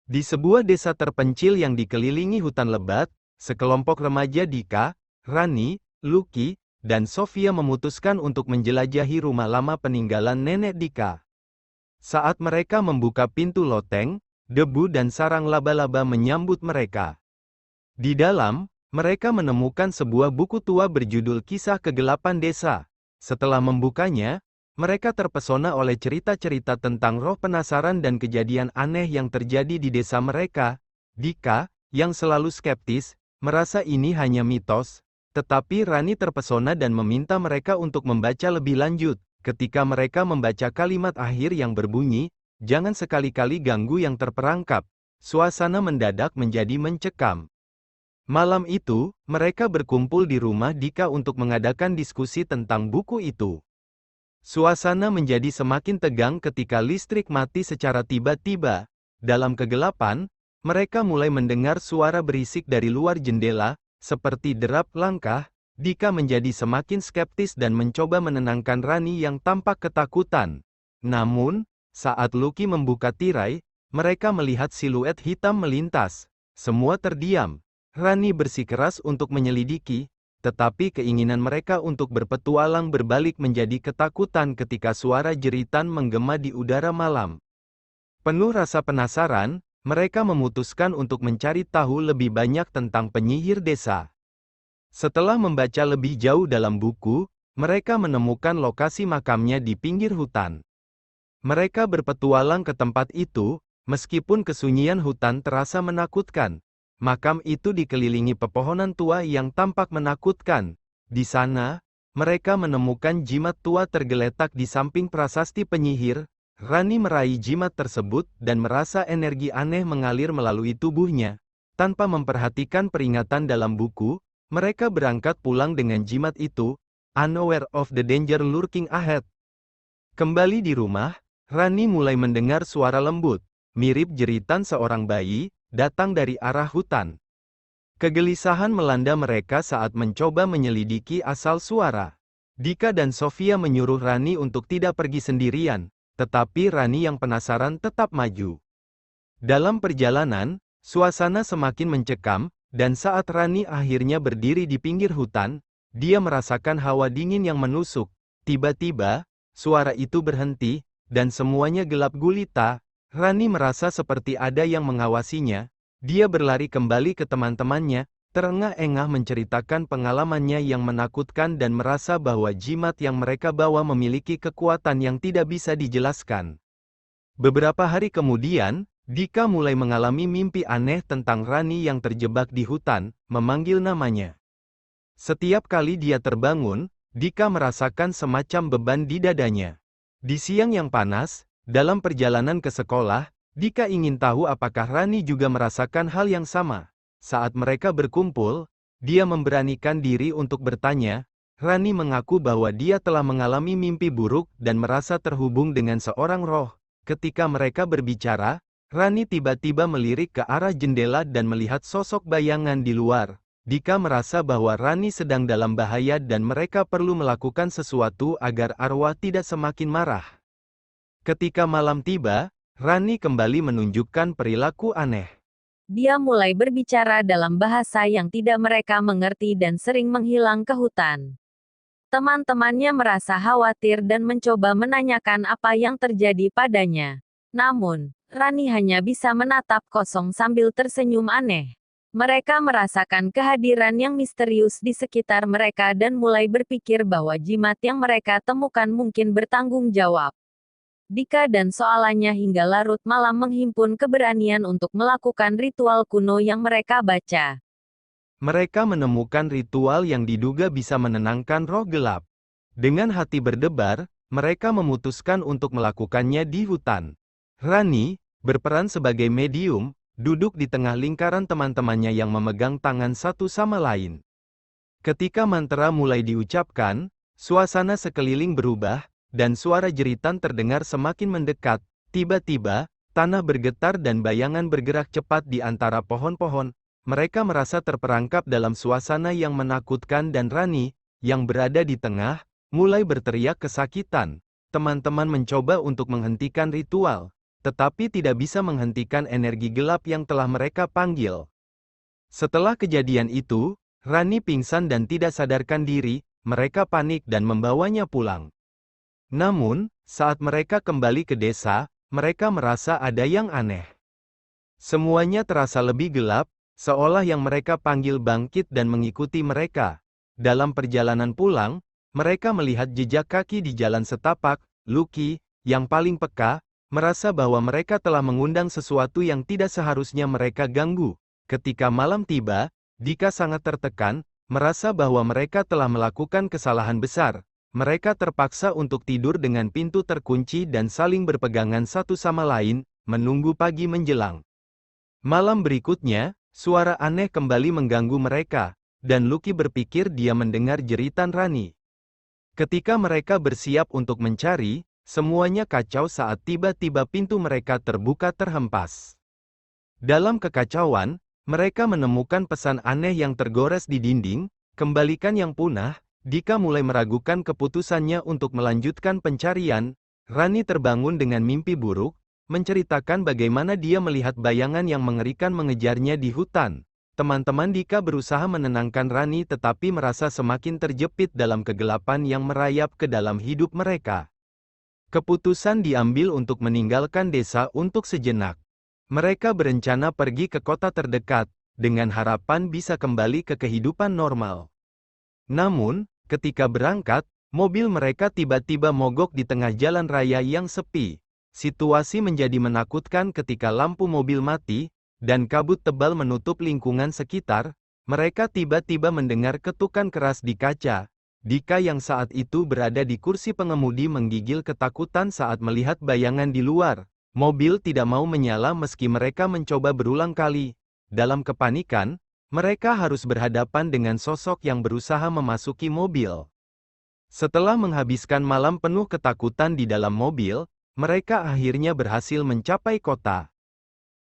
Di sebuah desa terpencil yang dikelilingi hutan lebat, sekelompok remaja Dika, Rani, Lucky, dan Sofia memutuskan untuk menjelajahi rumah lama peninggalan nenek Dika. Saat mereka membuka pintu loteng, debu dan sarang laba-laba menyambut mereka. Di dalam, mereka menemukan sebuah buku tua berjudul Kisah Kegelapan Desa. Setelah membukanya, mereka terpesona oleh cerita-cerita tentang roh penasaran dan kejadian aneh yang terjadi di desa mereka. Dika, yang selalu skeptis, merasa ini hanya mitos, tetapi Rani terpesona dan meminta mereka untuk membaca lebih lanjut. Ketika mereka membaca kalimat akhir yang berbunyi, "Jangan sekali-kali ganggu yang terperangkap," suasana mendadak menjadi mencekam. Malam itu, mereka berkumpul di rumah Dika untuk mengadakan diskusi tentang buku itu. Suasana menjadi semakin tegang ketika listrik mati secara tiba-tiba. Dalam kegelapan, mereka mulai mendengar suara berisik dari luar jendela, seperti derap langkah. Dika menjadi semakin skeptis dan mencoba menenangkan Rani yang tampak ketakutan. Namun, saat Lucky membuka tirai, mereka melihat siluet hitam melintas. Semua terdiam. Rani bersikeras untuk menyelidiki, tetapi keinginan mereka untuk berpetualang berbalik menjadi ketakutan ketika suara jeritan menggema di udara malam. Penuh rasa penasaran, mereka memutuskan untuk mencari tahu lebih banyak tentang penyihir desa. Setelah membaca lebih jauh dalam buku, mereka menemukan lokasi makamnya di pinggir hutan. Mereka berpetualang ke tempat itu, meskipun kesunyian hutan terasa menakutkan. Makam itu dikelilingi pepohonan tua yang tampak menakutkan. Di sana, mereka menemukan jimat tua tergeletak di samping prasasti penyihir. Rani meraih jimat tersebut dan merasa energi aneh mengalir melalui tubuhnya. Tanpa memperhatikan peringatan dalam buku, mereka berangkat pulang dengan jimat itu, unaware of the danger lurking ahead. Kembali di rumah, Rani mulai mendengar suara lembut, mirip jeritan seorang bayi, datang dari arah hutan. Kegelisahan melanda mereka saat mencoba menyelidiki asal suara. Dika dan Sofia menyuruh Rani untuk tidak pergi sendirian, tetapi Rani yang penasaran tetap maju. Dalam perjalanan, suasana semakin mencekam, dan saat Rani akhirnya berdiri di pinggir hutan, dia merasakan hawa dingin yang menusuk. Tiba-tiba, suara itu berhenti, dan semuanya gelap gulita. Rani merasa seperti ada yang mengawasinya. Dia berlari kembali ke teman-temannya, terengah-engah menceritakan pengalamannya yang menakutkan dan merasa bahwa jimat yang mereka bawa memiliki kekuatan yang tidak bisa dijelaskan. Beberapa hari kemudian, Dika mulai mengalami mimpi aneh tentang Rani yang terjebak di hutan, memanggil namanya. Setiap kali dia terbangun, Dika merasakan semacam beban di dadanya. Di siang yang panas, dalam perjalanan ke sekolah, Dika ingin tahu apakah Rani juga merasakan hal yang sama. Saat mereka berkumpul, dia memberanikan diri untuk bertanya. Rani mengaku bahwa dia telah mengalami mimpi buruk dan merasa terhubung dengan seorang roh. Ketika mereka berbicara, Rani tiba-tiba melirik ke arah jendela dan melihat sosok bayangan di luar. Dika merasa bahwa Rani sedang dalam bahaya dan mereka perlu melakukan sesuatu agar arwah tidak semakin marah. Ketika malam tiba, Rani kembali menunjukkan perilaku aneh. Dia mulai berbicara dalam bahasa yang tidak mereka mengerti dan sering menghilang ke hutan. Teman-temannya merasa khawatir dan mencoba menanyakan apa yang terjadi padanya. Namun, Rani hanya bisa menatap kosong sambil tersenyum aneh. Mereka merasakan kehadiran yang misterius di sekitar mereka dan mulai berpikir bahwa jimat yang mereka temukan mungkin bertanggung jawab. Dika dan soalannya hingga larut malam menghimpun keberanian untuk melakukan ritual kuno yang mereka baca. Mereka menemukan ritual yang diduga bisa menenangkan roh gelap. Dengan hati berdebar, mereka memutuskan untuk melakukannya di hutan. Rani, berperan sebagai medium, duduk di tengah lingkaran teman-temannya yang memegang tangan satu sama lain. Ketika mantra mulai diucapkan, suasana sekeliling berubah, dan suara jeritan terdengar semakin mendekat. Tiba-tiba, tanah bergetar dan bayangan bergerak cepat di antara pohon-pohon. Mereka merasa terperangkap dalam suasana yang menakutkan dan Rani, yang berada di tengah, mulai berteriak kesakitan. Teman-teman mencoba untuk menghentikan ritual, tetapi tidak bisa menghentikan energi gelap yang telah mereka panggil. Setelah kejadian itu, Rani pingsan dan tidak sadarkan diri, mereka panik dan membawanya pulang. Namun, saat mereka kembali ke desa, mereka merasa ada yang aneh. Semuanya terasa lebih gelap, seolah yang mereka panggil bangkit dan mengikuti mereka. Dalam perjalanan pulang, mereka melihat jejak kaki di jalan setapak. Lucky, yang paling peka, merasa bahwa mereka telah mengundang sesuatu yang tidak seharusnya mereka ganggu. Ketika malam tiba, Dika sangat tertekan, merasa bahwa mereka telah melakukan kesalahan besar. Mereka terpaksa untuk tidur dengan pintu terkunci dan saling berpegangan satu sama lain, menunggu pagi menjelang. Malam berikutnya, suara aneh kembali mengganggu mereka, dan Lucky berpikir dia mendengar jeritan Rani. Ketika mereka bersiap untuk mencari, semuanya kacau saat tiba-tiba pintu mereka terbuka terhempas. Dalam kekacauan, mereka menemukan pesan aneh yang tergores di dinding, kembalikan yang punah. Dika mulai meragukan keputusannya untuk melanjutkan pencarian. Rani terbangun dengan mimpi buruk, menceritakan bagaimana dia melihat bayangan yang mengerikan mengejarnya di hutan. Teman-teman Dika berusaha menenangkan Rani tetapi merasa semakin terjepit dalam kegelapan yang merayap ke dalam hidup mereka. Keputusan diambil untuk meninggalkan desa untuk sejenak. Mereka berencana pergi ke kota terdekat, dengan harapan bisa kembali ke kehidupan normal. Namun, ketika berangkat, mobil mereka tiba-tiba mogok di tengah jalan raya yang sepi. Situasi menjadi menakutkan ketika lampu mobil mati, dan kabut tebal menutup lingkungan sekitar. Mereka tiba-tiba mendengar ketukan keras di kaca. Dika yang saat itu berada di kursi pengemudi menggigil ketakutan saat melihat bayangan di luar. Mobil tidak mau menyala meski mereka mencoba berulang kali. Dalam kepanikan, mereka harus berhadapan dengan sosok yang berusaha memasuki mobil. Setelah menghabiskan malam penuh ketakutan di dalam mobil, mereka akhirnya berhasil mencapai kota.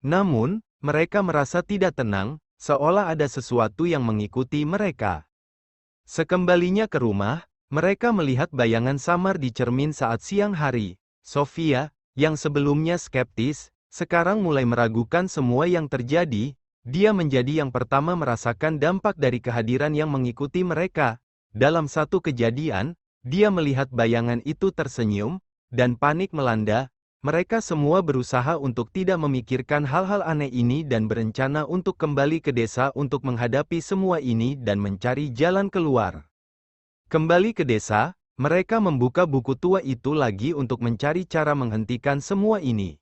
Namun, mereka merasa tidak tenang, seolah ada sesuatu yang mengikuti mereka. Sekembalinya ke rumah, mereka melihat bayangan samar di cermin saat siang hari. Sofia, yang sebelumnya skeptis, sekarang mulai meragukan semua yang terjadi. Dia menjadi yang pertama merasakan dampak dari kehadiran yang mengikuti mereka. Dalam satu kejadian, dia melihat bayangan itu tersenyum, dan panik melanda. Mereka semua berusaha untuk tidak memikirkan hal-hal aneh ini dan berencana untuk kembali ke desa untuk menghadapi semua ini dan mencari jalan keluar. Kembali ke desa, mereka membuka buku tua itu lagi untuk mencari cara menghentikan semua ini.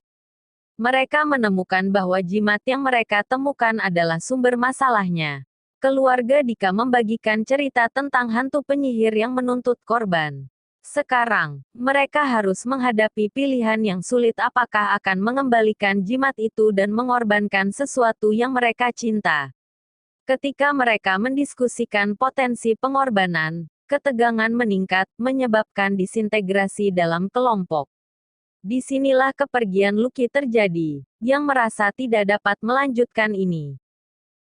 Mereka menemukan bahwa jimat yang mereka temukan adalah sumber masalahnya. Keluarga Dika membagikan cerita tentang hantu penyihir yang menuntut korban. Sekarang, mereka harus menghadapi pilihan yang sulit, apakah akan mengembalikan jimat itu dan mengorbankan sesuatu yang mereka cinta. Ketika mereka mendiskusikan potensi pengorbanan, ketegangan meningkat, menyebabkan disintegrasi dalam kelompok. Disinilah kepergian Lucky terjadi, yang merasa tidak dapat melanjutkan ini.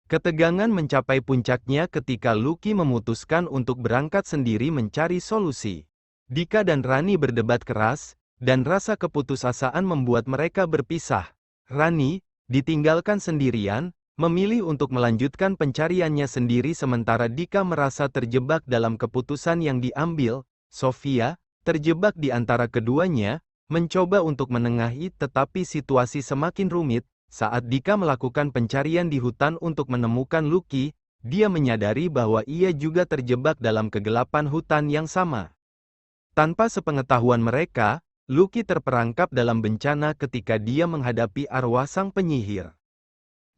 Ketegangan mencapai puncaknya ketika Lucky memutuskan untuk berangkat sendiri mencari solusi. Dika dan Rani berdebat keras, dan rasa keputusasaan membuat mereka berpisah. Rani, ditinggalkan sendirian, memilih untuk melanjutkan pencariannya sendiri sementara Dika merasa terjebak dalam keputusan yang diambil. Sofia, terjebak di antara keduanya, mencoba untuk menengahi tetapi situasi semakin rumit. Saat Dika melakukan pencarian di hutan untuk menemukan Lucky, dia menyadari bahwa ia juga terjebak dalam kegelapan hutan yang sama. Tanpa sepengetahuan mereka, Lucky terperangkap dalam bencana ketika dia menghadapi arwah sang penyihir.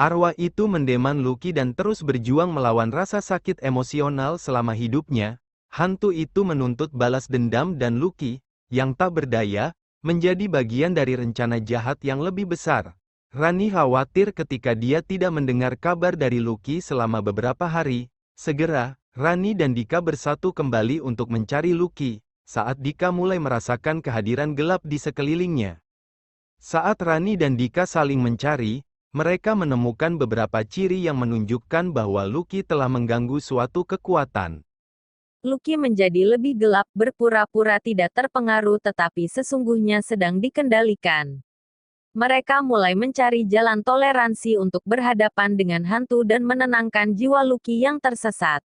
Arwah itu mendeman Lucky dan terus berjuang melawan rasa sakit emosional selama hidupnya. Hantu itu menuntut balas dendam dan Lucky, yang tak berdaya, menjadi bagian dari rencana jahat yang lebih besar. Rani khawatir ketika dia tidak mendengar kabar dari Lucky selama beberapa hari. Segera, Rani dan Dika bersatu kembali untuk mencari Lucky, saat Dika mulai merasakan kehadiran gelap di sekelilingnya. Saat Rani dan Dika saling mencari, mereka menemukan beberapa ciri yang menunjukkan bahwa Lucky telah mengganggu suatu kekuatan. Lucky menjadi lebih gelap, berpura-pura tidak terpengaruh tetapi sesungguhnya sedang dikendalikan. Mereka mulai mencari jalan toleransi untuk berhadapan dengan hantu dan menenangkan jiwa Lucky yang tersesat.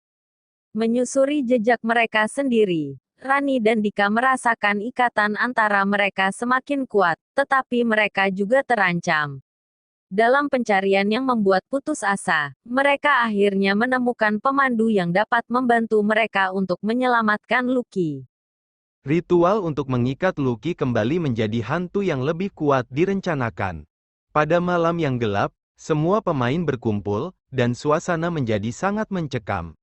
Menyusuri jejak mereka sendiri, Rani dan Dika merasakan ikatan antara mereka semakin kuat, tetapi mereka juga terancam. Dalam pencarian yang membuat putus asa, mereka akhirnya menemukan pemandu yang dapat membantu mereka untuk menyelamatkan Lucky. Ritual untuk mengikat Lucky kembali menjadi hantu yang lebih kuat direncanakan. Pada malam yang gelap, semua pemain berkumpul, dan suasana menjadi sangat mencekam.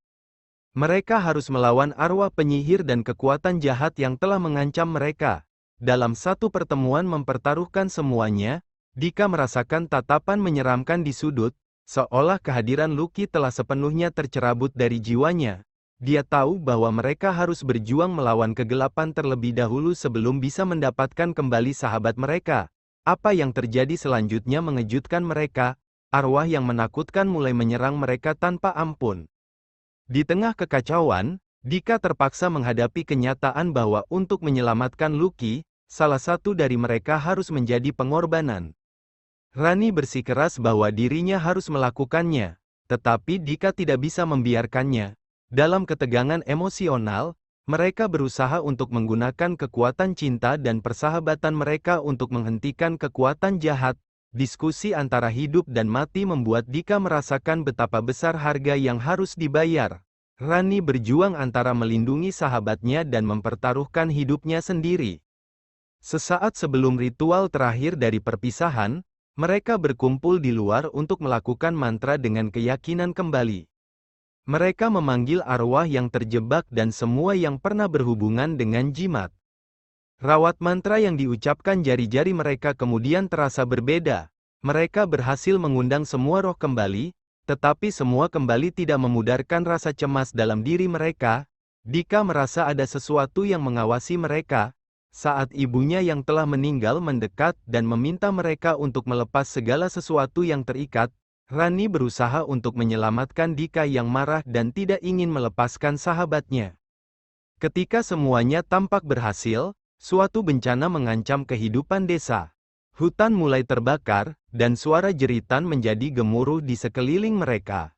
Mereka harus melawan arwah penyihir dan kekuatan jahat yang telah mengancam mereka. Dalam satu pertemuan mempertaruhkan semuanya, Dika merasakan tatapan menyeramkan di sudut, seolah kehadiran Lucky telah sepenuhnya tercerabut dari jiwanya. Dia tahu bahwa mereka harus berjuang melawan kegelapan terlebih dahulu sebelum bisa mendapatkan kembali sahabat mereka. Apa yang terjadi selanjutnya mengejutkan mereka, arwah yang menakutkan mulai menyerang mereka tanpa ampun. Di tengah kekacauan, Dika terpaksa menghadapi kenyataan bahwa untuk menyelamatkan Lucky, salah satu dari mereka harus menjadi pengorbanan. Rani bersikeras bahwa dirinya harus melakukannya, tetapi Dika tidak bisa membiarkannya. Dalam ketegangan emosional, mereka berusaha untuk menggunakan kekuatan cinta dan persahabatan mereka untuk menghentikan kekuatan jahat. Diskusi antara hidup dan mati membuat Dika merasakan betapa besar harga yang harus dibayar. Rani berjuang antara melindungi sahabatnya dan mempertaruhkan hidupnya sendiri. Sesaat sebelum ritual terakhir dari perpisahan, mereka berkumpul di luar untuk melakukan mantra dengan keyakinan kembali. Mereka memanggil arwah yang terjebak dan semua yang pernah berhubungan dengan jimat. Rawat mantra yang diucapkan jari-jari mereka kemudian terasa berbeda. Mereka berhasil mengundang semua roh kembali, tetapi semua kembali tidak memudarkan rasa cemas dalam diri mereka. Dika merasa ada sesuatu yang mengawasi mereka. Saat ibunya yang telah meninggal mendekat dan meminta mereka untuk melepas segala sesuatu yang terikat, Rani berusaha untuk menyelamatkan Dika yang marah dan tidak ingin melepaskan sahabatnya. Ketika semuanya tampak berhasil, suatu bencana mengancam kehidupan desa. Hutan mulai terbakar, dan suara jeritan menjadi gemuruh di sekeliling mereka.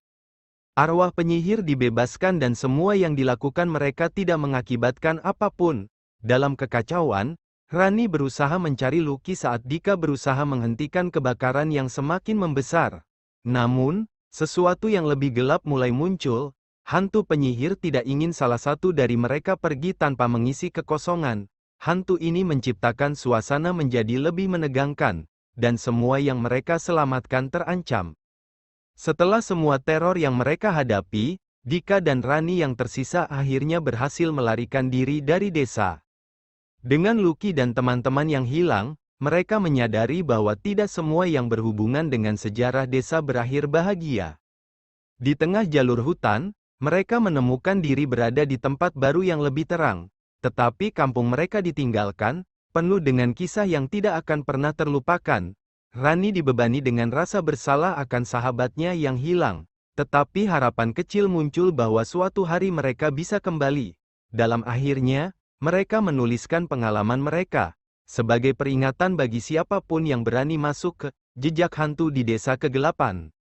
Arwah penyihir dibebaskan dan semua yang dilakukan mereka tidak mengakibatkan apapun. Dalam kekacauan, Rani berusaha mencari Lucky saat Dika berusaha menghentikan kebakaran yang semakin membesar. Namun, sesuatu yang lebih gelap mulai muncul. Hantu penyihir tidak ingin salah satu dari mereka pergi tanpa mengisi kekosongan. Hantu ini menciptakan suasana menjadi lebih menegangkan, dan semua yang mereka selamatkan terancam. Setelah semua teror yang mereka hadapi, Dika dan Rani yang tersisa akhirnya berhasil melarikan diri dari desa. Dengan Lucky dan teman-teman yang hilang, mereka menyadari bahwa tidak semua yang berhubungan dengan sejarah desa berakhir bahagia. Di tengah jalur hutan, mereka menemukan diri berada di tempat baru yang lebih terang. Tetapi kampung mereka ditinggalkan, penuh dengan kisah yang tidak akan pernah terlupakan. Rani dibebani dengan rasa bersalah akan sahabatnya yang hilang. Tetapi harapan kecil muncul bahwa suatu hari mereka bisa kembali. Dalam akhirnya, mereka menuliskan pengalaman mereka. Sebagai peringatan bagi siapapun yang berani masuk ke jejak hantu di desa kegelapan.